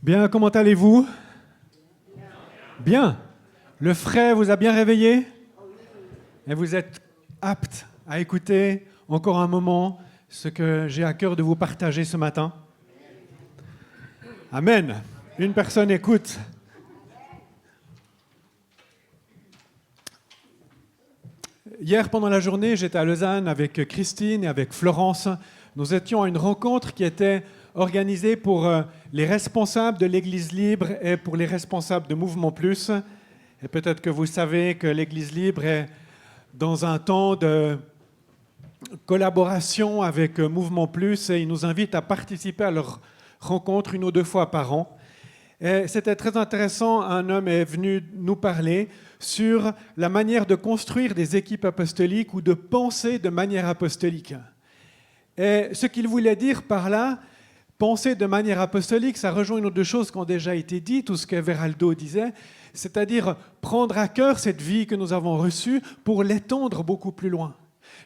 Bien, comment allez-vous? Bien. Le frais vous a bien réveillé? Et vous êtes apte à écouter encore un moment ce que j'ai à cœur de vous partager ce matin? Amen. Une personne écoute. Hier, pendant la journée, j'étais à Lausanne avec Christine et avec Florence. Nous étions à une rencontre qui était organisée pour les responsables de l'Église libre et pour les responsables de Mouvement Plus. Et peut-être que vous savez que l'Église libre est dans un temps de collaboration avec Mouvement Plus et ils nous invitent à participer à leur rencontre 1 ou 2 fois par an. Et c'était très intéressant, un homme est venu nous parler sur la manière de construire des équipes apostoliques ou de penser de manière apostolique. Et ce qu'il voulait dire par là, penser de manière apostolique, ça rejoint une ou deux choses qui ont déjà été dites, tout ce que Veraldo disait, c'est-à-dire prendre à cœur cette vie que nous avons reçue pour l'étendre beaucoup plus loin.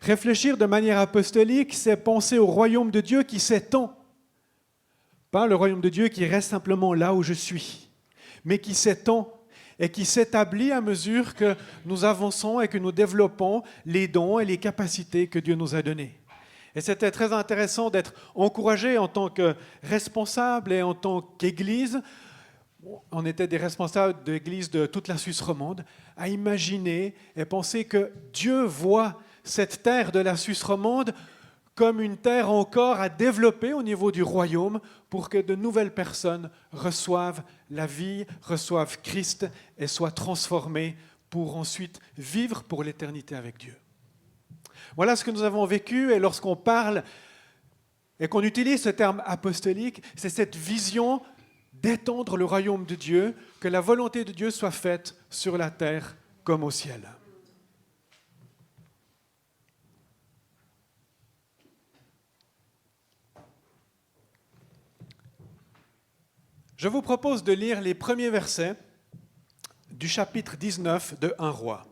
Réfléchir de manière apostolique, c'est penser au royaume de Dieu qui s'étend. Pas le royaume de Dieu qui reste simplement là où je suis, mais qui s'étend et qui s'établit à mesure que nous avançons et que nous développons les dons et les capacités que Dieu nous a donnés. Et c'était très intéressant d'être encouragé en tant que responsable et en tant qu'Église. On était des responsables d'Église de toute la Suisse romande, à imaginer et penser que Dieu voit cette terre de la Suisse romande comme une terre encore à développer au niveau du royaume pour que de nouvelles personnes reçoivent la vie, reçoivent Christ et soient transformées pour ensuite vivre pour l'éternité avec Dieu. Voilà ce que nous avons vécu et lorsqu'on parle et qu'on utilise ce terme apostolique, c'est cette vision d'étendre le royaume de Dieu, que la volonté de Dieu soit faite sur la terre comme au ciel. Je vous propose de lire les premiers versets du chapitre 19 de 1 Roi.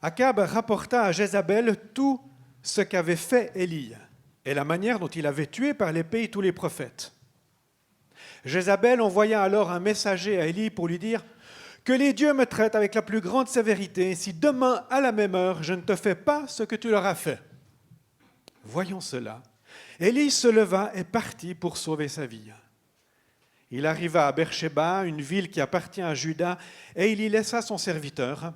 Akab rapporta à Jézabel tout ce qu'avait fait Élie et la manière dont il avait tué par l'épée tous les prophètes. Jézabel envoya alors un messager à Élie pour lui dire « Que les dieux me traitent avec la plus grande sévérité si demain à la même heure je ne te fais pas ce que tu leur as fait. » Voyons cela. Élie se leva et partit pour sauver sa vie. Il arriva à Beersheba, une ville qui appartient à Juda, et il y laissa son serviteur.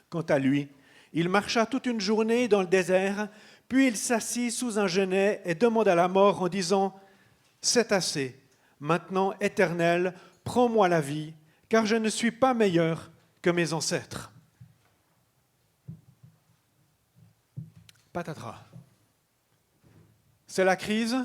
Quant à lui, il marcha toute une journée dans le désert, puis il s'assit sous un genêt et demanda la mort en disant « C'est assez, maintenant, Éternel, prends-moi la vie, car je ne suis pas meilleur que mes ancêtres. » Patatras. C'est la crise.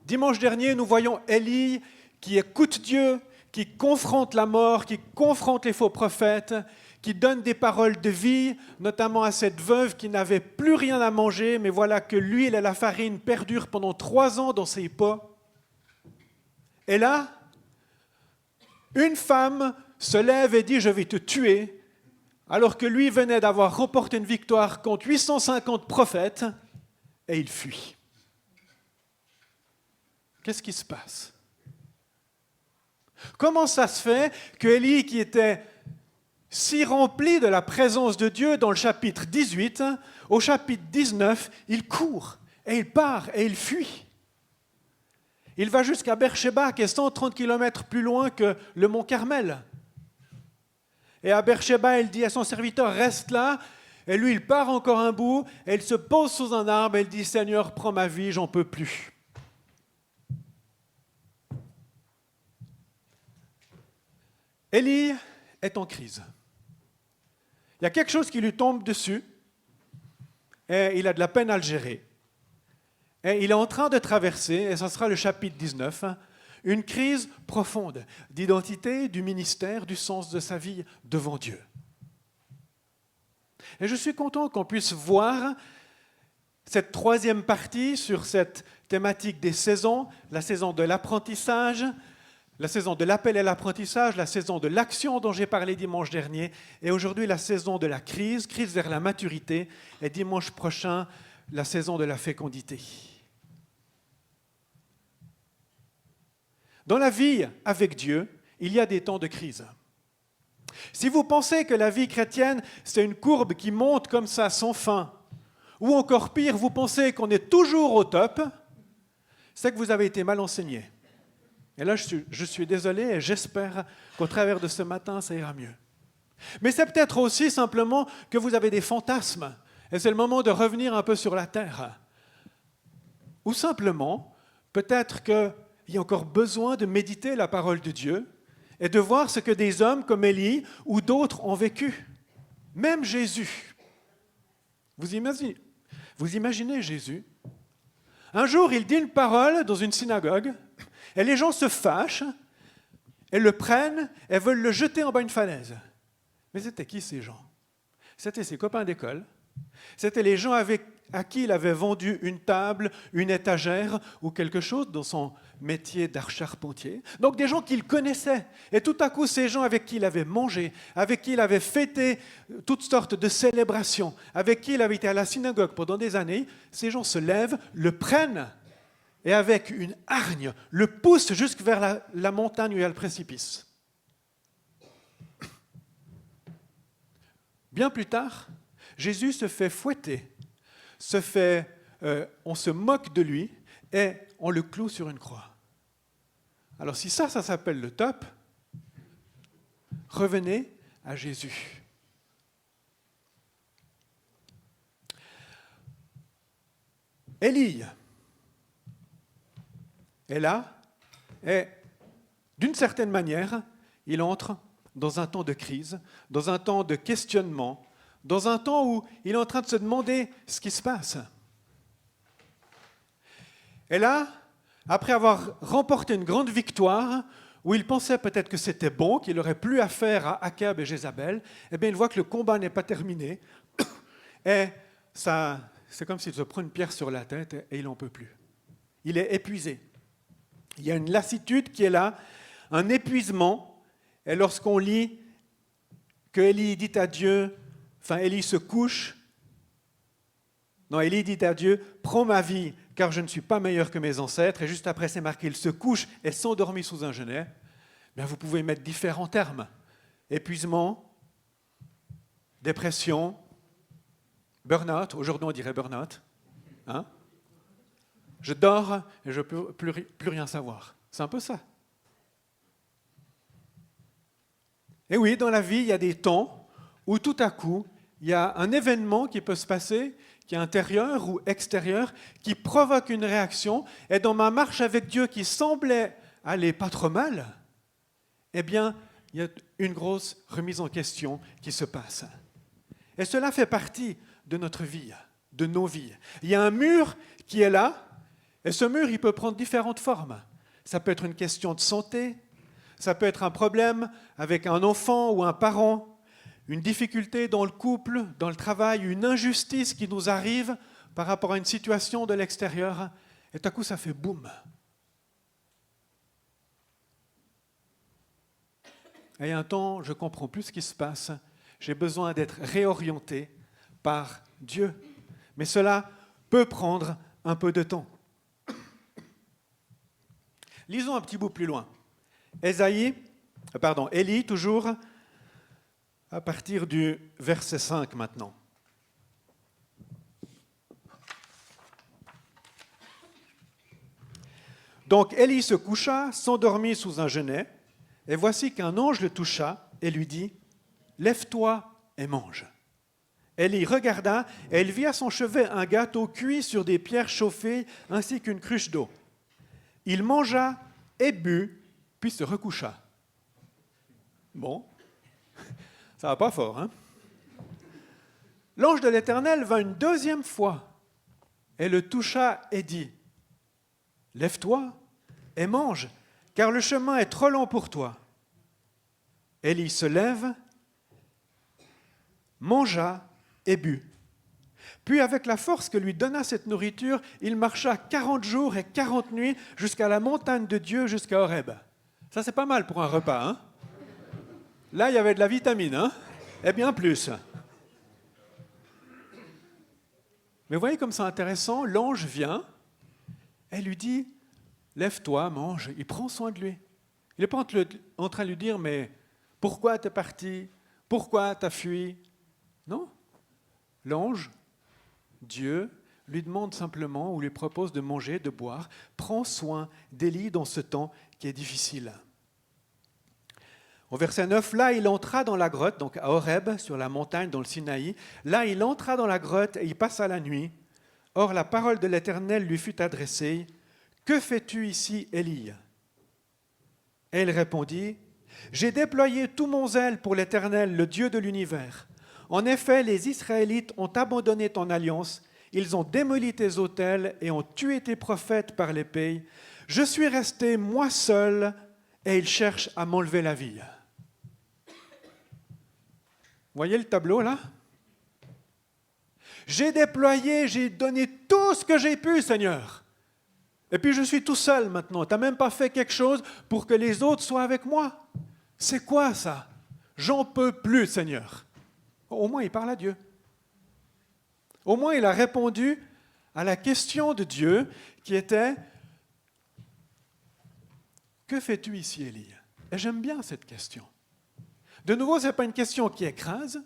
Dimanche dernier, nous voyons Élie qui écoute Dieu, qui confronte la mort, qui confronte les faux prophètes, qui donne des paroles de vie, notamment à cette veuve qui n'avait plus rien à manger, mais voilà que l'huile et la farine perdurent pendant 3 ans dans ses pots. Et là, une femme se lève et dit « Je vais te tuer », alors que lui venait d'avoir remporté une victoire contre 850 prophètes, et il fuit. Qu'est-ce qui se passe? Comment ça se fait que Élie, qui était si rempli de la présence de Dieu dans le chapitre 18, au chapitre 19, il court, et il part, et il fuit. Il va jusqu'à Beersheba, qui est 130 km plus loin que le mont Carmel. Et à Beersheba, il dit à son serviteur, reste là. Et lui, il part encore un bout, et il se pose sous un arbre, et il dit, Seigneur, prends ma vie, j'en peux plus. Élie est en crise. Il y a quelque chose qui lui tombe dessus, et il a de la peine à le gérer. Et il est en train de traverser, et ce sera le chapitre 19, une crise profonde d'identité, du ministère, du sens de sa vie devant Dieu. Et je suis content qu'on puisse voir cette 3e partie sur cette thématique des saisons, la saison de l'apprentissage, La saison de l'appel et l'apprentissage, la saison de l'action dont j'ai parlé dimanche dernier, et aujourd'hui la saison de la crise, crise vers la maturité, et dimanche prochain, la saison de la fécondité. Dans la vie avec Dieu, il y a des temps de crise. Si vous pensez que la vie chrétienne, c'est une courbe qui monte comme ça sans fin, ou encore pire, vous pensez qu'on est toujours au top, c'est que vous avez été mal enseigné. Et là, je suis désolé et j'espère qu'au travers de ce matin, ça ira mieux. Mais c'est peut-être aussi simplement que vous avez des fantasmes, et c'est le moment de revenir un peu sur la terre. Ou simplement, peut-être qu'il y a encore besoin de méditer la parole de Dieu et de voir ce que des hommes comme Élie ou d'autres ont vécu. Même Jésus. Vous imaginez Jésus? Un jour, il dit une parole dans une synagogue et les gens se fâchent et le prennent et veulent le jeter en bas d'une falaise. Mais c'était qui ces gens? C'était ses copains d'école. C'était les gens à qui il avait vendu une table, une étagère ou quelque chose dans son métier d'arche-charpentier. Donc des gens qu'il connaissait. Et tout à coup, ces gens avec qui il avait mangé, avec qui il avait fêté toutes sortes de célébrations, avec qui il avait été à la synagogue pendant des années, ces gens se lèvent, le prennent et avec une hargne, le poussent jusque vers la montagne où il y a le précipice. Bien plus tard, Jésus se fait fouetter, on se moque de lui et on le cloue sur une croix. Alors si ça s'appelle le top, revenez à Jésus. Élie est là et d'une certaine manière, il entre dans un temps de crise, dans un temps de questionnement, dans un temps où il est en train de se demander ce qui se passe. Et là, après avoir remporté une grande victoire, où il pensait peut-être que c'était bon, qu'il n'aurait plus affaire à Akab et Jézabel, eh bien il voit que le combat n'est pas terminé, et ça, c'est comme s'il se prend une pierre sur la tête et il n'en peut plus. Il est épuisé. Il y a une lassitude qui est là, un épuisement, et lorsqu'on lit que Élie dit à Dieu, Élie se couche. Non, Élie dit à Dieu, prends ma vie, car je ne suis pas meilleur que mes ancêtres. Et juste après, c'est marqué, il se couche et s'endormit sous un genêt. Bien, vous pouvez mettre différents termes. Épuisement, dépression, burn-out. Aujourd'hui, on dirait burn-out. Hein? Je dors et je ne peux plus rien savoir. C'est un peu ça. Et oui, dans la vie, il y a des temps où tout à coup, il y a un événement qui peut se passer, qui est intérieur ou extérieur, qui provoque une réaction. Et dans ma marche avec Dieu qui semblait aller pas trop mal, eh bien, il y a une grosse remise en question qui se passe. Et cela fait partie de notre vie, de nos vies. Il y a un mur qui est là, et ce mur, il peut prendre différentes formes. Ça peut être une question de santé, ça peut être un problème avec un enfant ou un parent, une difficulté dans le couple, dans le travail, une injustice qui nous arrive par rapport à une situation de l'extérieur, et tout à coup ça fait boum. Et un temps, je ne comprends plus ce qui se passe, j'ai besoin d'être réorienté par Dieu. Mais cela peut prendre un peu de temps. Lisons un petit bout plus loin. Élie, toujours, à partir du verset 5 maintenant. Donc Élie se coucha, s'endormit sous un genêt, et voici qu'un ange le toucha et lui dit « Lève-toi et mange ». Élie regarda, et il vit à son chevet un gâteau cuit sur des pierres chauffées, ainsi qu'une cruche d'eau. Il mangea et but, puis se recoucha. Bon, ça va pas fort, hein? L'ange de l'Éternel vint une deuxième fois et le toucha et dit « Lève-toi et mange, car le chemin est trop long pour toi. » Élie se lève, mangea et but. Puis, avec la force que lui donna cette nourriture, il marcha 40 jours et 40 nuits jusqu'à la montagne de Dieu, jusqu'à Horeb. Ça, c'est pas mal pour un repas, hein? Là, il y avait de la vitamine, hein? Et bien plus. Mais vous voyez comme c'est intéressant, l'ange vient, elle lui dit, lève-toi, mange, il prend soin de lui. Il n'est pas en train de lui dire, mais pourquoi tu es parti? Pourquoi tu as fui? Non. L'ange, Dieu, lui demande simplement ou lui propose de manger, de boire. Prends soin d'Élie dans ce temps qui est difficile. Au verset 9, là, il entra dans la grotte, donc à Horeb, sur la montagne dans le Sinaï. Là, il entra dans la grotte et il passa la nuit. Or, la parole de l'Éternel lui fut adressée. « Que fais-tu ici, Élie » Et il répondit, « J'ai déployé tout mon zèle pour l'Éternel, le Dieu de l'univers. En effet, les Israélites ont abandonné ton alliance, ils ont démoli tes autels et ont tué tes prophètes par l'épée. Je suis resté moi seul et ils cherchent à m'enlever la vie. » Voyez le tableau là? J'ai déployé, j'ai donné tout ce que j'ai pu, Seigneur. Et puis je suis tout seul maintenant. Tu n'as même pas fait quelque chose pour que les autres soient avec moi. C'est quoi ça? J'en peux plus, Seigneur. Au moins, il parle à Dieu. Au moins, il a répondu à la question de Dieu qui était « Que fais-tu ici, Élie ?» Et j'aime bien cette question. De nouveau, ce n'est pas une question qui écrase,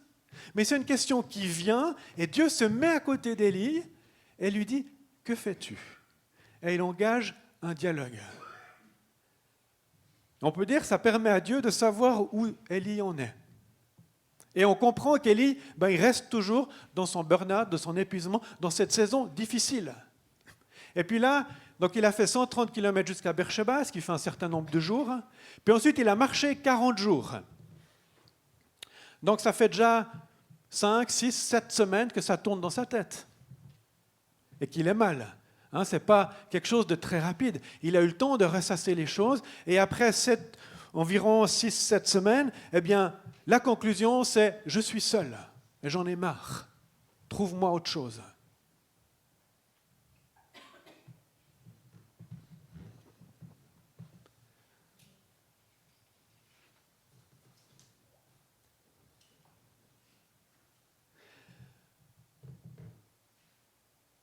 mais c'est une question qui vient et Dieu se met à côté d'Élie et lui dit « Que fais-tu » Et il engage un dialogue. On peut dire que ça permet à Dieu de savoir où Élie en est. Et on comprend qu'Élie, il reste toujours dans son burn-out, de son épuisement, dans cette saison difficile. Et puis là, donc il a fait 130 km jusqu'à Beersheba, ce qui fait un certain nombre de jours. Puis ensuite, il a marché 40 jours. Donc ça fait déjà 5, 6, 7 semaines que ça tourne dans sa tête. Et qu'il est mal. Ce n'est pas quelque chose de très rapide. Il a eu le temps de ressasser les choses. Et après environ 6-7 semaines, eh bien, la conclusion, c'est « Je suis seul et j'en ai marre. Trouve-moi autre chose. »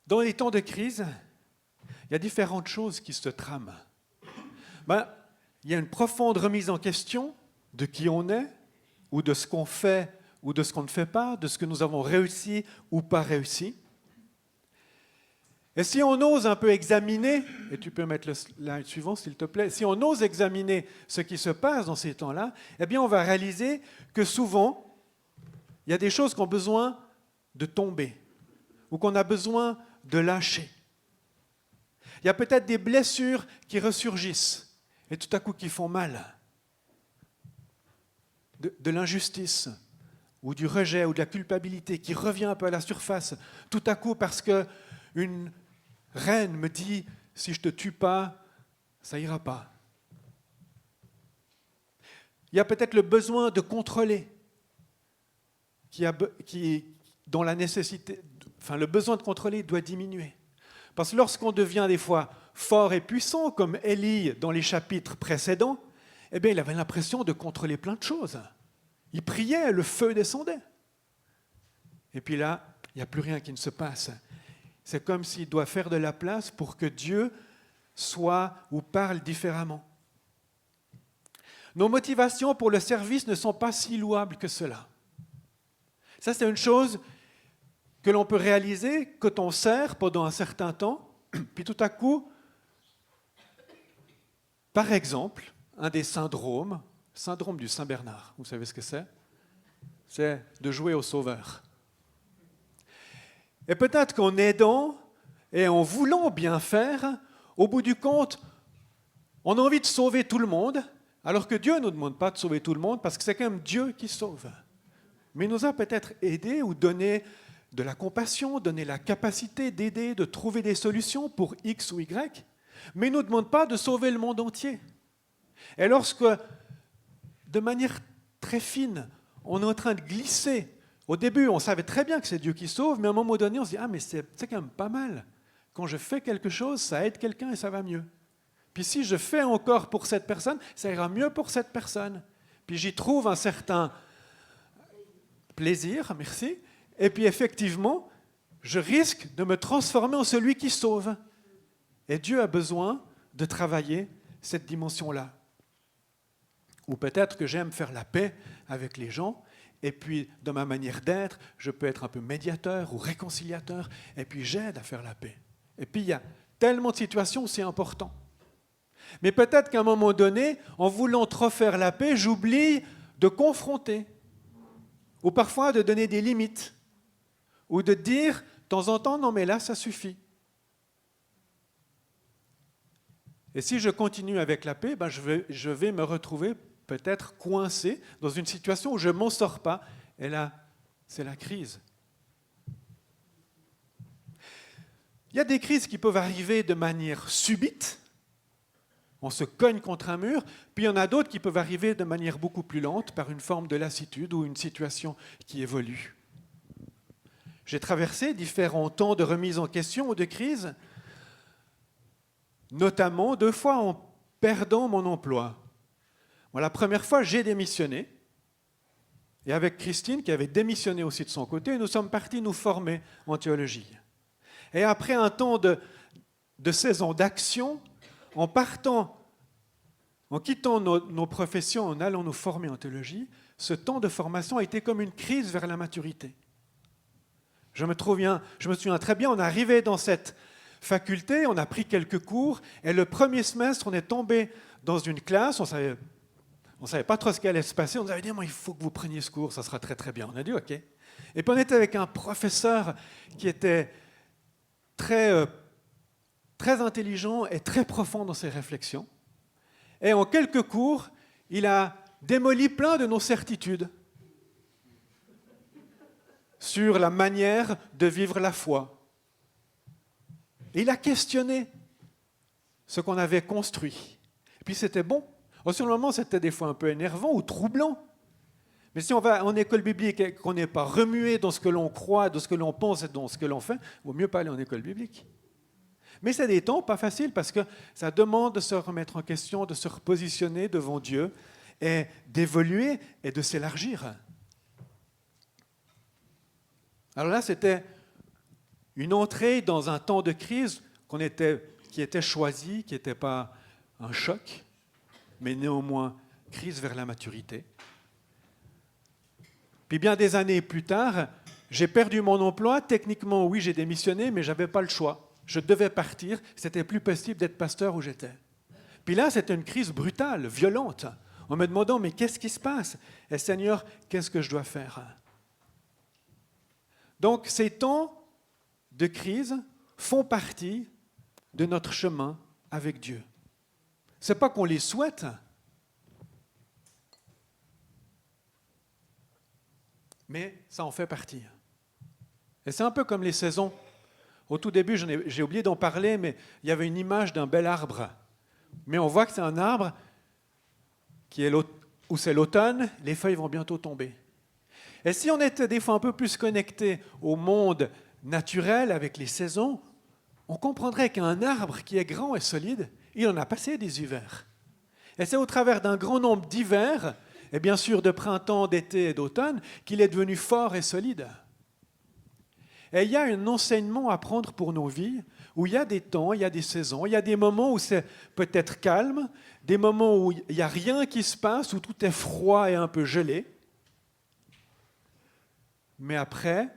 Dans les temps de crise, il y a différentes choses qui se trament. Il y a une profonde remise en question de qui on est, ou de ce qu'on fait, ou de ce qu'on ne fait pas, de ce que nous avons réussi ou pas réussi. Et si on ose un peu examiner, et tu peux mettre le slide suivant s'il te plaît, si on ose examiner ce qui se passe dans ces temps-là, eh bien on va réaliser que souvent, il y a des choses qui ont besoin de tomber, ou qu'on a besoin de lâcher. Il y a peut-être des blessures qui ressurgissent et tout à coup qui font mal. De l'injustice ou du rejet ou de la culpabilité qui revient un peu à la surface tout à coup parce qu'une reine me dit « si je ne te tue pas, ça ira pas ». Il y a peut-être le besoin de contrôler dont la nécessité, le besoin de contrôler doit diminuer. Parce que lorsqu'on devient des fois fort et puissant, comme Élie dans les chapitres précédents, eh bien, il avait l'impression de contrôler plein de choses. Il priait, le feu descendait. Et puis là, il n'y a plus rien qui ne se passe. C'est comme s'il doit faire de la place pour que Dieu soit ou parle différemment. Nos motivations pour le service ne sont pas si louables que cela. Ça, c'est une chose que l'on peut réaliser quand on sert pendant un certain temps, puis tout à coup, par exemple, un des syndromes, syndrome du Saint-Bernard, vous savez ce que c'est? C'est de jouer au sauveur. Et peut-être qu'en aidant et en voulant bien faire, au bout du compte, on a envie de sauver tout le monde, alors que Dieu ne nous demande pas de sauver tout le monde, parce que c'est quand même Dieu qui sauve. Mais il nous a peut-être aidés ou donné de la compassion, donné la capacité d'aider, de trouver des solutions pour X ou Y, mais il ne nous demande pas de sauver le monde entier. Et lorsque, de manière très fine, on est en train de glisser, au début, on savait très bien que c'est Dieu qui sauve, mais à un moment donné, on se dit « Ah, mais c'est quand même pas mal. Quand je fais quelque chose, ça aide quelqu'un et ça va mieux. » Puis si je fais encore pour cette personne, ça ira mieux pour cette personne. Puis j'y trouve un certain plaisir, merci. Et puis effectivement, je risque de me transformer en celui qui sauve. Et Dieu a besoin de travailler cette dimension-là. Ou peut-être que j'aime faire la paix avec les gens, et puis dans ma manière d'être, je peux être un peu médiateur ou réconciliateur, et puis j'aide à faire la paix. Et puis il y a tellement de situations où c'est important. Mais peut-être qu'à un moment donné, en voulant trop faire la paix, j'oublie de confronter, ou parfois de donner des limites, ou de dire de temps en temps, non mais là ça suffit. Et si je continue avec la paix, je vais me retrouver peut-être coincé dans une situation où je ne m'en sors pas. Et là, c'est la crise. Il y a des crises qui peuvent arriver de manière subite. On se cogne contre un mur. Puis il y en a d'autres qui peuvent arriver de manière beaucoup plus lente, par une forme de lassitude ou une situation qui évolue. J'ai traversé différents temps de remise en question ou de crise, notamment 2 fois en perdant mon emploi. Moi, la première fois, j'ai démissionné. Et avec Christine, qui avait démissionné aussi de son côté, nous sommes partis nous former en théologie. Et après un temps de saison d'action, en quittant nos professions, en allant nous former en théologie, ce temps de formation a été comme une crise vers la maturité. Je me souviens très bien, on est arrivé dans cette faculté, on a pris quelques cours, et le premier semestre, on est tombé dans une classe, on savait pas trop ce qui allait se passer, on nous avait dit, il faut que vous preniez ce cours, ça sera très très bien. On a dit, ok. Et puis on était avec un professeur qui était très intelligent et très profond dans ses réflexions. Et en quelques cours, il a démoli plein de nos certitudes sur la manière de vivre la foi. Et il a questionné ce qu'on avait construit. Et puis c'était bon. Sur le moment, c'était des fois un peu énervant ou troublant. Mais si on va en école biblique et qu'on n'est pas remué dans ce que l'on croit, dans ce que l'on pense et dans ce que l'on fait, il vaut mieux pas aller en école biblique. Mais c'est des temps pas faciles parce que ça demande de se remettre en question, de se repositionner devant Dieu et d'évoluer et de s'élargir. Alors là, c'était une entrée dans un temps de crise qui était choisi, qui n'était pas un choc, mais néanmoins crise vers la maturité. Puis bien des années plus tard, j'ai perdu mon emploi. Techniquement, oui, j'ai démissionné, mais je n'avais pas le choix. Je devais partir. C'était plus possible d'être pasteur où j'étais. Puis là, c'était une crise brutale, violente, en me demandant, mais qu'est-ce qui se passe? Et Seigneur, qu'est-ce que je dois faire? Donc, ces temps de crise font partie de notre chemin avec Dieu. Ce n'est pas qu'on les souhaite, mais ça en fait partie. Et c'est un peu comme les saisons. Au tout début, j'ai oublié d'en parler, mais il y avait une image d'un bel arbre. Mais on voit que c'est un arbre où c'est l'automne, les feuilles vont bientôt tomber. Et si on était des fois un peu plus connecté au monde naturel avec les saisons, on comprendrait qu'un arbre qui est grand et solide, il en a passé des hivers. Et c'est au travers d'un grand nombre d'hivers, et bien sûr de printemps, d'été et d'automne, qu'il est devenu fort et solide. Et il y a un enseignement à prendre pour nos vies, où il y a des temps, il y a des saisons, il y a des moments où c'est peut-être calme, des moments où il n'y a rien qui se passe, où tout est froid et un peu gelé. Mais après,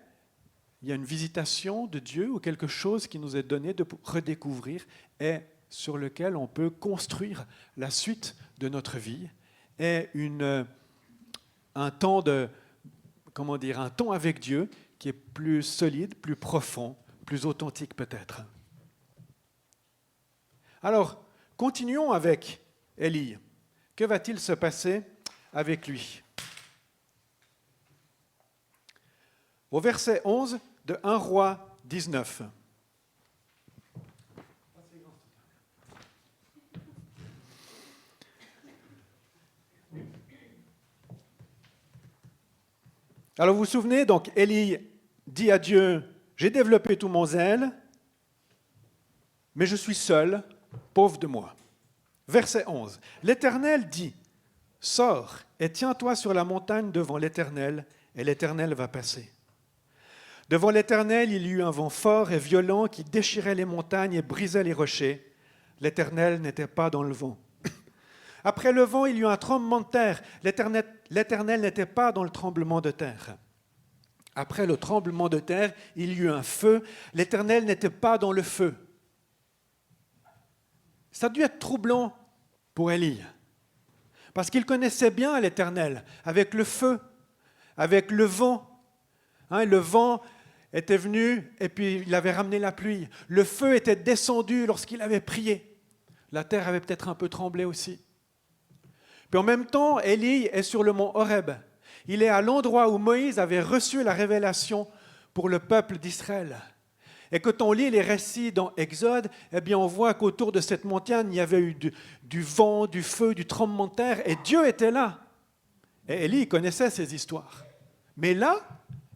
il y a une visitation de Dieu ou quelque chose qui nous est donné de redécouvrir et sur lequel on peut construire la suite de notre vie et un temps avec Dieu qui est plus solide, plus profond, plus authentique peut-être. Alors, continuons avec Élie. Que va-t-il se passer avec lui? Au verset 11 de 1 Roi 19. Alors vous vous souvenez, donc Élie dit à Dieu, j'ai développé tout mon zèle, mais je suis seul, pauvre de moi. Verset 11. L'Éternel dit, « Sors et tiens-toi sur la montagne devant l'Éternel, et l'Éternel va passer. » Devant l'Éternel, il y eut un vent fort et violent qui déchirait les montagnes et brisait les rochers. L'Éternel n'était pas dans le vent. Après le vent, il y eut un tremblement de terre. L'Éternel n'était pas dans le tremblement de terre. Après le tremblement de terre, il y eut un feu. L'Éternel n'était pas dans le feu. Ça a dû être troublant pour Élie, parce qu'il connaissait bien l'Éternel, avec le feu, avec le vent. Le vent était venu et puis il avait ramené la pluie. Le feu était descendu lorsqu'il avait prié. La terre avait peut-être un peu tremblé aussi. Puis en même temps, Élie est sur le mont Horeb. Il est à l'endroit où Moïse avait reçu la révélation pour le peuple d'Israël. Et quand on lit les récits dans Exode, eh bien on voit qu'autour de cette montagne, il y avait eu du vent, du feu, du tremblement de terre, et Dieu était là. Et Élie connaissait ces histoires. Mais là,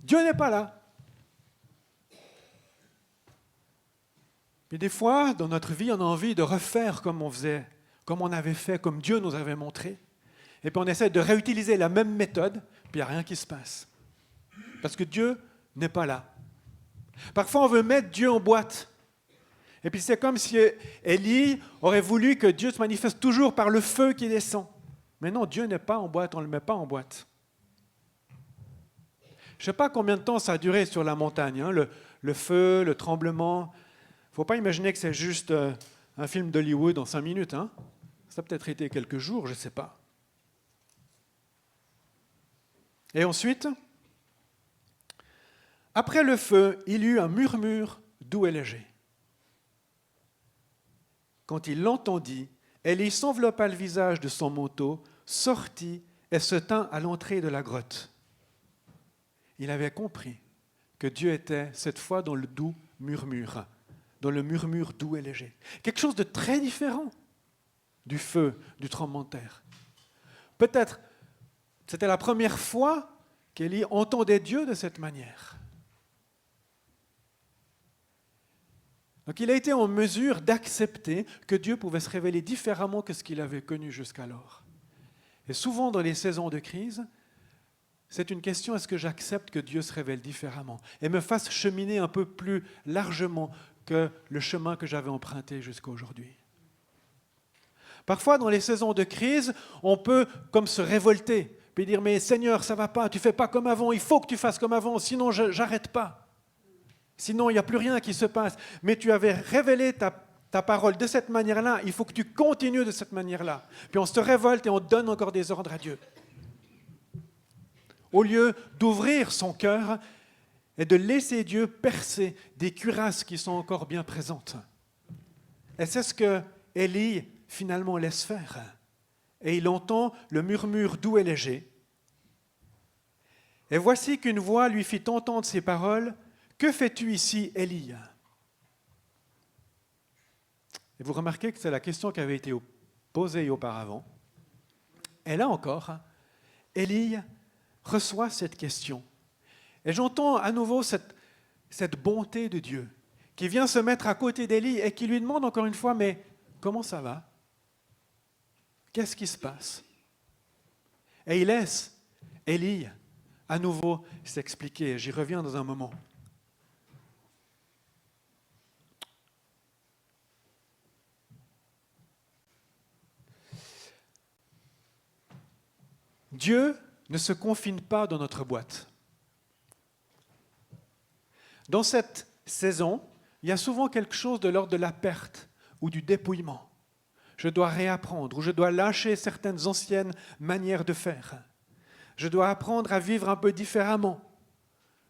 Dieu n'est pas là. Puis des fois, dans notre vie, on a envie de refaire comme on faisait, comme on avait fait, comme Dieu nous avait montré. Et puis on essaie de réutiliser la même méthode, puis il n'y a rien qui se passe. Parce que Dieu n'est pas là. Parfois, on veut mettre Dieu en boîte. Et puis c'est comme si Élie aurait voulu que Dieu se manifeste toujours par le feu qui descend. Mais non, Dieu n'est pas en boîte, on ne le met pas en boîte. Je ne sais pas combien de temps ça a duré sur la montagne, le feu, le tremblement. Il ne faut pas imaginer que c'est juste un film d'Hollywood en 5 minutes. Ça a peut-être été quelques jours, je ne sais pas. Et ensuite, après le feu, il y eut un murmure doux et léger. Quand il l'entendit, Élie s'enveloppa le visage de son manteau, sortit et se tint à l'entrée de la grotte. Il avait compris que Dieu était cette fois dans le doux murmure, dans le murmure doux et léger. Quelque chose de très différent du feu, du tremblement de terre. Peut-être c'était la première fois qu'Élie entendait Dieu de cette manière. Donc il a été en mesure d'accepter que Dieu pouvait se révéler différemment que ce qu'il avait connu jusqu'alors. Et souvent dans les saisons de crise, c'est une question, est-ce que j'accepte que Dieu se révèle différemment et me fasse cheminer un peu plus largement que le chemin que j'avais emprunté jusqu'à aujourd'hui. Parfois, dans les saisons de crise, on peut comme se révolter, puis dire, mais Seigneur, ça ne va pas, tu ne fais pas comme avant, il faut que tu fasses comme avant, sinon je n'arrête pas. Sinon, il n'y a plus rien qui se passe. Mais tu avais révélé ta parole de cette manière-là, il faut que tu continues de cette manière-là. Puis on se révolte et on donne encore des ordres à Dieu. Au lieu d'ouvrir son cœur et de laisser Dieu percer des cuirasses qui sont encore bien présentes. Et c'est ce que Élie finalement laisse faire. Et il entend le murmure doux et léger. Et voici qu'une voix lui fit entendre ces paroles. « Que fais-tu ici, Élie ?» Et vous remarquez que c'est la question qui avait été posée auparavant. Et là encore, Élie reçoit cette question. Et j'entends à nouveau cette bonté de Dieu qui vient se mettre à côté d'Élie et qui lui demande encore une fois, mais comment ça va? Qu'est-ce qui se passe? Et il laisse Élie à nouveau s'expliquer. J'y reviens dans un moment. Dieu ne se confine pas dans notre boîte. Dans cette saison, il y a souvent quelque chose de l'ordre de la perte ou du dépouillement. Je dois réapprendre ou je dois lâcher certaines anciennes manières de faire. Je dois apprendre à vivre un peu différemment,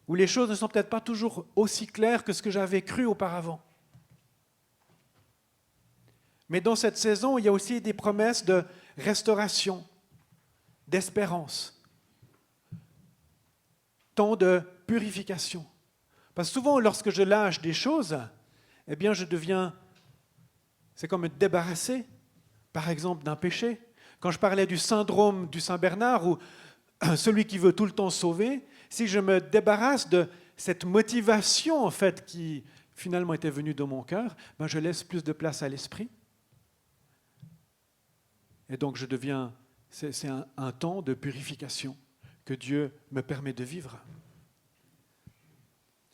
où les choses ne sont peut-être pas toujours aussi claires que ce que j'avais cru auparavant. Mais dans cette saison, il y a aussi des promesses de restauration, d'espérance, temps de purification. Parce que souvent, lorsque je lâche des choses, eh bien, c'est comme me débarrasser, par exemple, d'un péché. Quand je parlais du syndrome du Saint-Bernard, où celui qui veut tout le temps sauver, si je me débarrasse de cette motivation, en fait, qui finalement était venue de mon cœur, ben je laisse plus de place à l'esprit. Et donc c'est un temps de purification que Dieu me permet de vivre.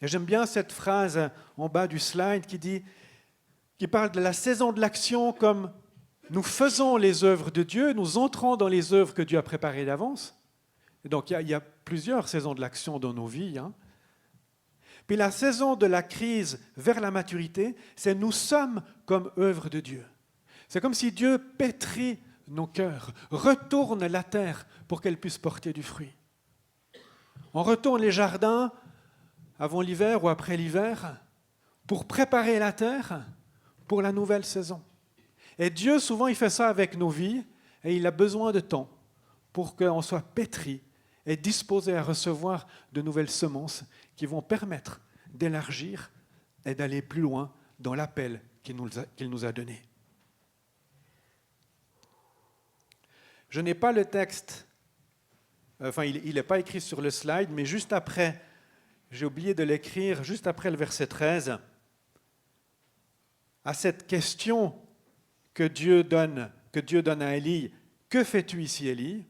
Et j'aime bien cette phrase en bas du slide qui parle de la saison de l'action comme nous faisons les œuvres de Dieu, nous entrons dans les œuvres que Dieu a préparées d'avance. Et donc il y a plusieurs saisons de l'action dans nos vies. Puis la saison de la crise vers la maturité, c'est nous sommes comme œuvre de Dieu. C'est comme si Dieu pétrit nos cœurs, retourne la terre pour qu'elle puisse porter du fruit. On retourne les jardins avant l'hiver ou après l'hiver pour préparer la terre pour la nouvelle saison. Et Dieu, souvent, il fait ça avec nos vies et il a besoin de temps pour qu'on soit pétri et disposé à recevoir de nouvelles semences qui vont permettre d'élargir et d'aller plus loin dans l'appel qu'il nous a donné. Je n'ai pas le texte, il n'est pas écrit sur le slide, mais juste après, j'ai oublié de l'écrire, juste après le verset 13, à cette question que Dieu donne à Élie, « Que fais-tu ici, Élie ?»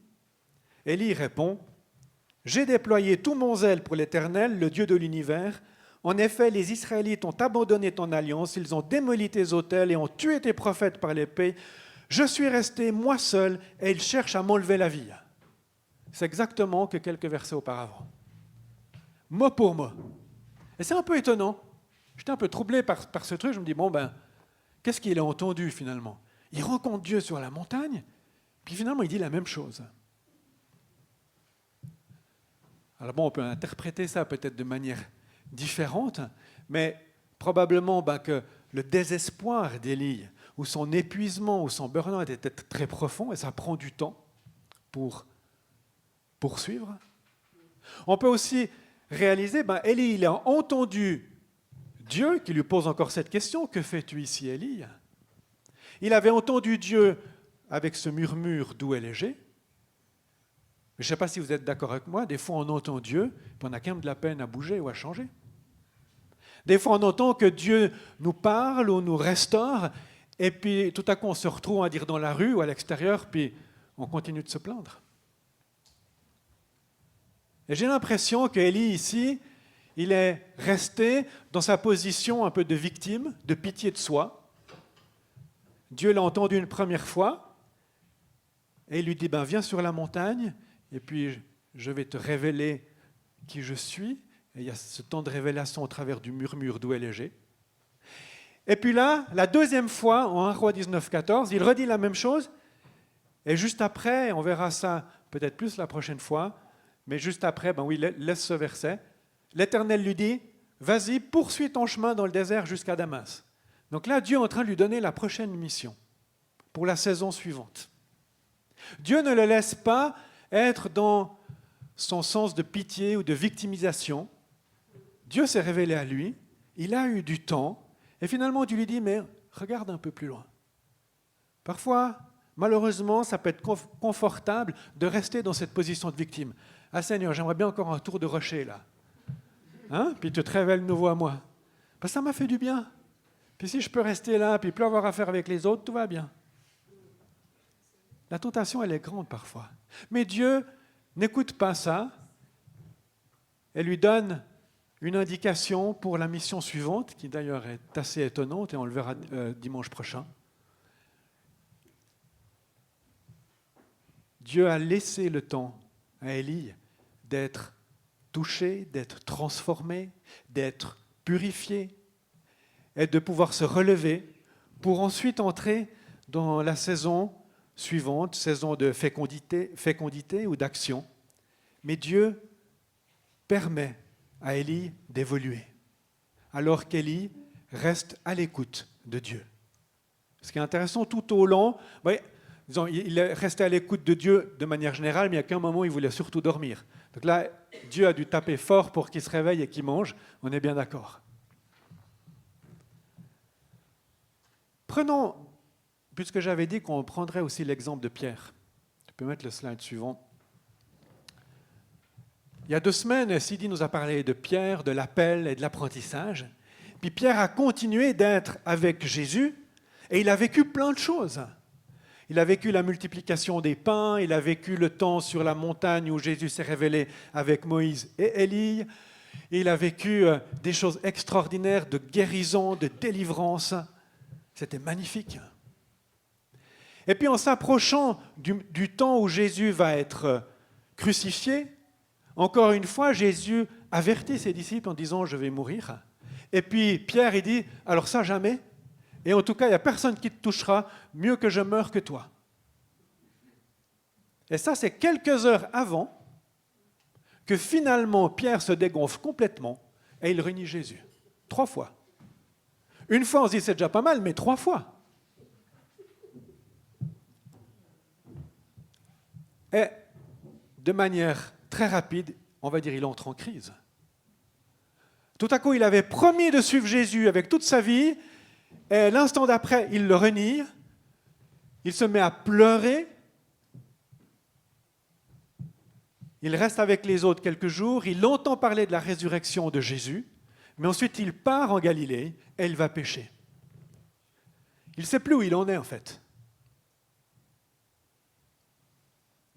Élie répond, « J'ai déployé tout mon zèle pour l'Éternel, le Dieu de l'univers. En effet, les Israélites ont abandonné ton alliance, ils ont démoli tes autels et ont tué tes prophètes par l'épée. Je suis resté moi seul et ils cherchent à m'enlever la vie. » C'est exactement que quelques versets auparavant. Mot pour mot. Et c'est un peu étonnant. J'étais un peu troublé par ce truc. Je me dis, qu'est-ce qu'il a entendu finalement? Il rencontre Dieu sur la montagne, puis finalement il dit la même chose. Alors on peut interpréter ça peut-être de manière différente, mais probablement que le désespoir d'Élie, ou son épuisement, ou son burn-out était très profond, et ça prend du temps pour poursuivre. On peut aussi réaliser, Élie, il a entendu Dieu qui lui pose encore cette question, « Que fais-tu ici, Élie ?» Il avait entendu Dieu avec ce murmure doux et léger. Je ne sais pas si vous êtes d'accord avec moi, des fois on entend Dieu, puis on a quand même de la peine à bouger ou à changer. Des fois on entend que Dieu nous parle ou nous restaure, et puis tout à coup on se retrouve à dire dans la rue ou à l'extérieur, puis on continue de se plaindre. Et j'ai l'impression qu'Élie ici, il est resté dans sa position un peu de victime, de pitié de soi. Dieu l'a entendu une première fois, et il lui dit, viens sur la montagne, et puis je vais te révéler qui je suis. Et il y a ce temps de révélation au travers du murmure doux et léger. Et puis là, la deuxième fois, en 1 Roi 19, 14, il redit la même chose, et juste après, on verra ça peut-être plus la prochaine fois, mais juste après, laisse ce verset. L'Éternel lui dit, vas-y, poursuis ton chemin dans le désert jusqu'à Damas. Donc là, Dieu est en train de lui donner la prochaine mission pour la saison suivante. Dieu ne le laisse pas être dans son sens de pitié ou de victimisation. Dieu s'est révélé à lui, il a eu du temps, et finalement Dieu lui dit, mais regarde un peu plus loin. Parfois, malheureusement, ça peut être confortable de rester dans cette position de victime. Ah Seigneur, j'aimerais bien encore un tour de rocher là. Puis tu te révèles nouveau à moi. Ça m'a fait du bien. Puis si je peux rester là, puis plus avoir affaire avec les autres, tout va bien. La tentation, elle est grande parfois. Mais Dieu n'écoute pas ça. Elle lui donne une indication pour la mission suivante, qui d'ailleurs est assez étonnante, et on le verra dimanche prochain. Dieu a laissé le temps à Élie d'être touché, d'être transformé, d'être purifié, et de pouvoir se relever pour ensuite entrer dans la saison suivante, saison de fécondité ou d'action. Mais Dieu permet à Élie d'évoluer, alors qu'Élie reste à l'écoute de Dieu. Ce qui est intéressant tout au long, il est resté à l'écoute de Dieu de manière générale, mais il n'y a qu'un moment où il voulait surtout dormir. Donc là, Dieu a dû taper fort pour qu'il se réveille et qu'il mange, on est bien d'accord. Prenons, puisque j'avais dit qu'on prendrait aussi l'exemple de Pierre. Tu peux mettre le slide suivant. Il y a 2 semaines, Sidi nous a parlé de Pierre, de l'appel et de l'apprentissage. Puis Pierre a continué d'être avec Jésus et il a vécu plein de choses. Il a vécu la multiplication des pains, il a vécu le temps sur la montagne où Jésus s'est révélé avec Moïse et Élie. Il a vécu des choses extraordinaires de guérison, de délivrance. C'était magnifique. Et puis en s'approchant du temps où Jésus va être crucifié, encore une fois, Jésus avertit ses disciples en disant « je vais mourir ». Et puis Pierre, il dit « alors ça jamais ». Et en tout cas, il n'y a personne qui te touchera, mieux que je meure que toi. Et ça, c'est quelques heures avant que finalement Pierre se dégonfle complètement et il renie Jésus. 3 fois. Une fois, on se dit c'est déjà pas mal, mais 3 fois. Et de manière très rapide, on va dire, il entre en crise. Tout à coup, il avait promis de suivre Jésus avec toute sa vie, et l'instant d'après, il le renie, il se met à pleurer, il reste avec les autres quelques jours, il entend parler de la résurrection de Jésus, mais ensuite il part en Galilée et il va pécher. Il ne sait plus où il en est en fait.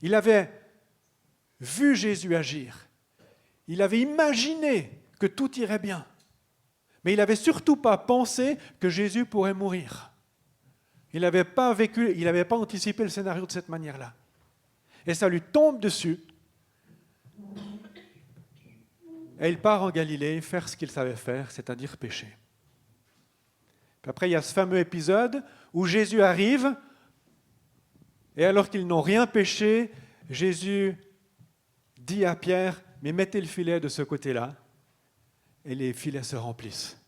Il avait vu Jésus agir, il avait imaginé que tout irait bien. Mais il n'avait surtout pas pensé que Jésus pourrait mourir. Il n'avait pas vécu, il n'avait pas anticipé le scénario de cette manière-là. Et ça lui tombe dessus. Et il part en Galilée faire ce qu'il savait faire, c'est-à-dire pécher. Puis après, il y a ce fameux épisode où Jésus arrive, et alors qu'ils n'ont rien péché, Jésus dit à Pierre, mais mettez le filet de ce côté-là. Et les filets se remplissent.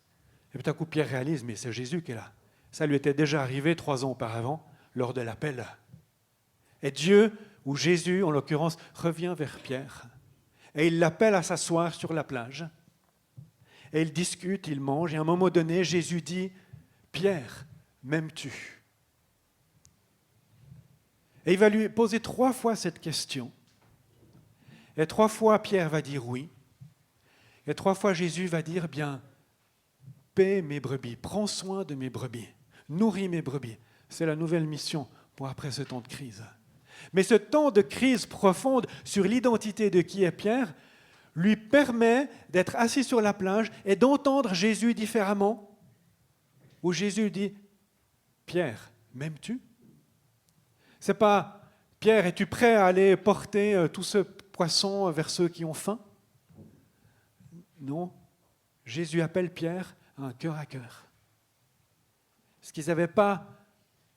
Et tout à coup, Pierre réalise, mais c'est Jésus qui est là. Ça lui était déjà arrivé 3 ans auparavant, lors de l'appel. Et Dieu, ou Jésus en l'occurrence, revient vers Pierre. Et il l'appelle à s'asseoir sur la plage. Et ils discutent, ils mangent. Et à un moment donné, Jésus dit, « Pierre, m'aimes-tu » Et il va lui poser 3 fois cette question. Et 3 fois, Pierre va dire oui. Et 3 fois, Jésus va dire, bien, paie mes brebis, prends soin de mes brebis, nourris mes brebis. C'est la nouvelle mission pour après ce temps de crise. Mais ce temps de crise profonde sur l'identité de qui est Pierre lui permet d'être assis sur la plage et d'entendre Jésus différemment, où Jésus dit, Pierre, m'aimes-tu ? C'est pas, Pierre, es-tu prêt à aller porter tout ce poisson vers ceux qui ont faim ? Non, Jésus appelle Pierre à un cœur à cœur. Ce qu'ils n'avaient pas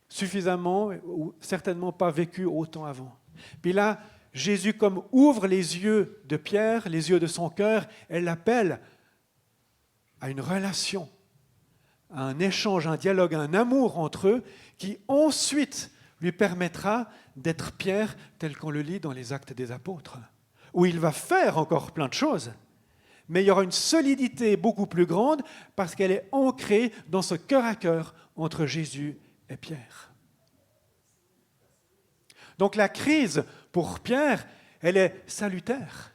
suffisamment, ou certainement pas vécu autant avant. Puis là, Jésus comme ouvre les yeux de Pierre, les yeux de son cœur, et l'appelle à une relation, à un échange, un dialogue, un amour entre eux, qui ensuite lui permettra d'être Pierre tel qu'on le lit dans les Actes des Apôtres, où il va faire encore plein de choses. Mais il y aura une solidité beaucoup plus grande parce qu'elle est ancrée dans ce cœur à cœur entre Jésus et Pierre. Donc la crise pour Pierre, elle est salutaire.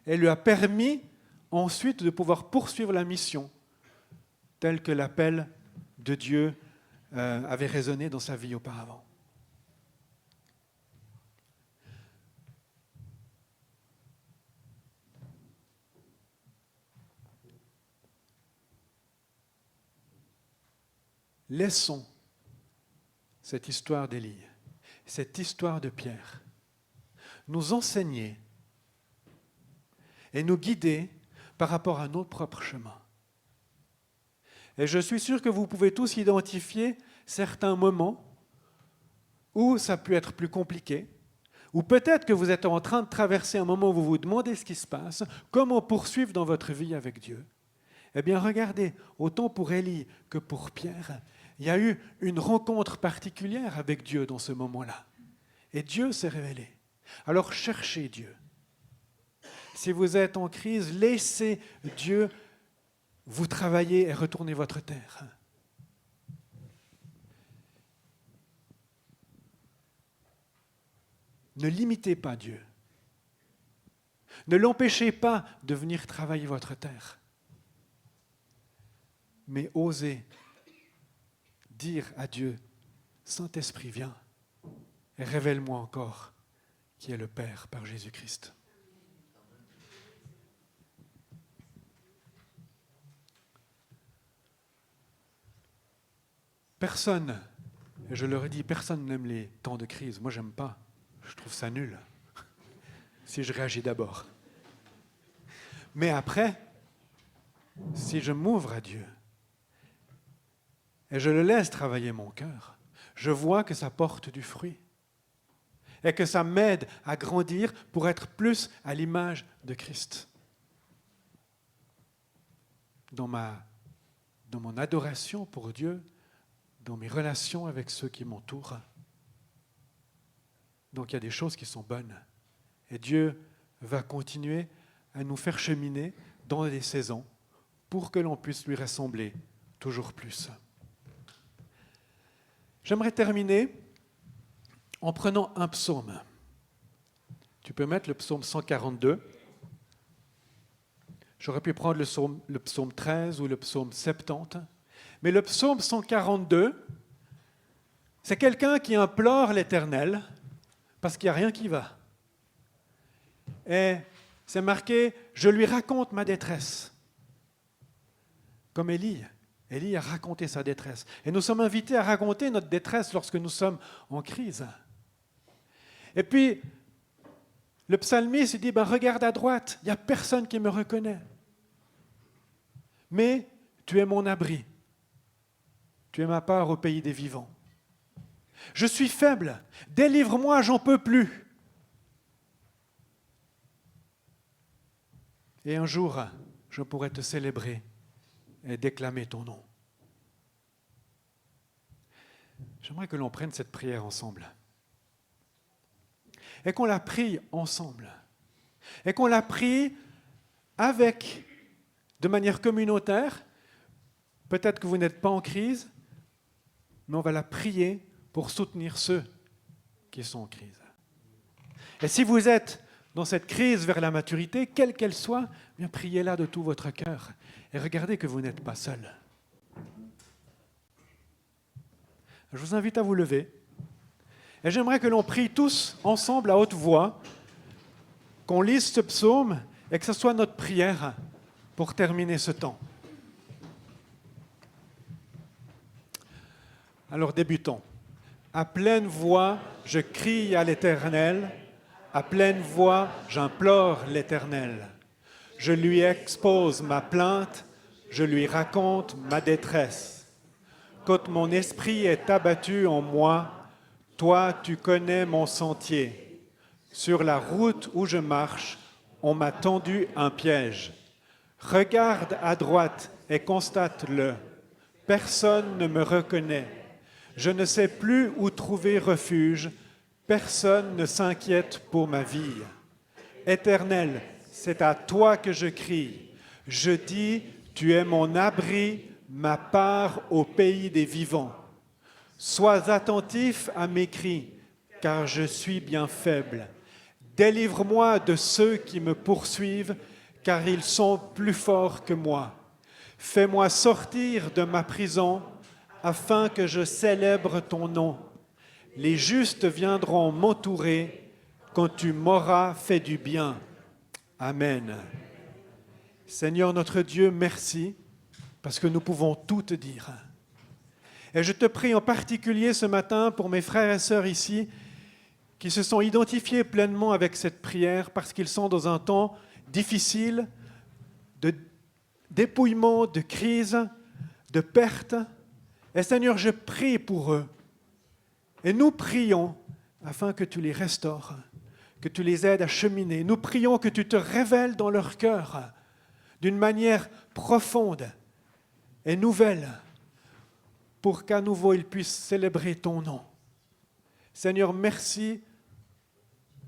Elle lui a permis ensuite de pouvoir poursuivre la mission telle que l'appel de Dieu avait résonné dans sa vie auparavant. Laissons cette histoire d'Élie, cette histoire de Pierre, nous enseigner et nous guider par rapport à notre propre chemin. Et je suis sûr que vous pouvez tous identifier certains moments où ça peut être plus compliqué, ou peut-être que vous êtes en train de traverser un moment où vous vous demandez ce qui se passe, comment poursuivre dans votre vie avec Dieu. Eh bien, regardez, autant pour Élie que pour Pierre, il y a eu une rencontre particulière avec Dieu dans ce moment-là. Et Dieu s'est révélé. Alors cherchez Dieu. Si vous êtes en crise, laissez Dieu vous travailler et retourner votre terre. Ne limitez pas Dieu. Ne l'empêchez pas de venir travailler votre terre. Mais osez dire à Dieu, Saint-Esprit, viens, et révèle-moi encore qui est le Père par Jésus-Christ. Personne, et je leur ai dit, personne n'aime les temps de crise. Moi, j'aime pas. Je trouve ça nul. Si je réagis d'abord. Mais après, si je m'ouvre à Dieu et je le laisse travailler mon cœur, je vois que ça porte du fruit et que ça m'aide à grandir pour être plus à l'image de Christ. Dans mon adoration pour Dieu, dans mes relations avec ceux qui m'entourent. Donc il y a des choses qui sont bonnes. Et Dieu va continuer à nous faire cheminer dans les saisons pour que l'on puisse lui ressembler toujours plus. J'aimerais terminer en prenant un psaume. Tu peux mettre le psaume 142. J'aurais pu prendre le psaume 13 ou le psaume 70. Mais le psaume 142, c'est quelqu'un qui implore l'Éternel parce qu'il n'y a rien qui va. Et c'est marqué « Je lui raconte ma détresse ». Comme Élie. Élie a raconté sa détresse. Et nous sommes invités à raconter notre détresse lorsque nous sommes en crise. Et puis, le psalmiste dit « Regarde à droite, il n'y a personne qui me reconnaît. Mais tu es mon abri. Tu es ma part au pays des vivants. Je suis faible, délivre-moi, j'en peux plus. » Et un jour, je pourrai te célébrer et déclamer ton nom. J'aimerais que l'on prenne cette prière ensemble. Et qu'on la prie ensemble. Et qu'on la prie de manière communautaire. Peut-être que vous n'êtes pas en crise, mais on va la prier pour soutenir ceux qui sont en crise. Et si vous êtes dans cette crise vers la maturité, quelle qu'elle soit, bien priez-la de tout votre cœur et regardez que vous n'êtes pas seul. Je vous invite à vous lever et j'aimerais que l'on prie tous ensemble à haute voix, qu'on lise ce psaume et que ce soit notre prière pour terminer ce temps. Alors débutons. À pleine voix, je crie à l'Éternel. À pleine voix, j'implore l'Éternel. Je lui expose ma plainte, je lui raconte ma détresse. Quand mon esprit est abattu en moi, toi, tu connais mon sentier. Sur la route où je marche, on m'a tendu un piège. Regarde à droite et constate-le. Personne ne me reconnaît. Je ne sais plus où trouver refuge. Personne ne s'inquiète pour ma vie. Éternel, c'est à toi que je crie. Je dis, tu es mon abri, ma part au pays des vivants. Sois attentif à mes cris, car je suis bien faible. Délivre-moi de ceux qui me poursuivent, car ils sont plus forts que moi. Fais-moi sortir de ma prison, afin que je célèbre ton nom. Les justes viendront m'entourer quand tu m'auras fait du bien. Amen. Seigneur notre Dieu, merci, parce que nous pouvons tout te dire. Et je te prie en particulier ce matin pour mes frères et sœurs ici, qui se sont identifiés pleinement avec cette prière, parce qu'ils sont dans un temps difficile, de dépouillement, de crise, de perte. Et Seigneur, je prie pour eux. Et nous prions afin que tu les restaures, que tu les aides à cheminer. Nous prions que tu te révèles dans leur cœur d'une manière profonde et nouvelle pour qu'à nouveau ils puissent célébrer ton nom. Seigneur, merci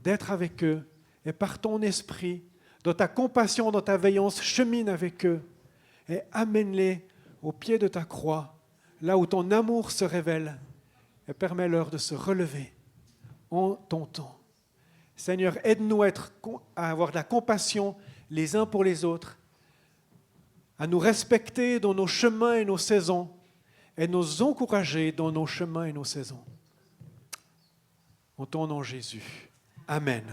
d'être avec eux et par ton esprit, dans ta compassion, dans ta veillance, chemine avec eux et amène-les au pied de ta croix, là où ton amour se révèle, et permets-leur de se relever en ton temps. Seigneur, aide-nous à avoir de la compassion les uns pour les autres, à nous respecter dans nos chemins et nos saisons, et nous encourager dans nos chemins et nos saisons. En ton nom, Jésus. Amen.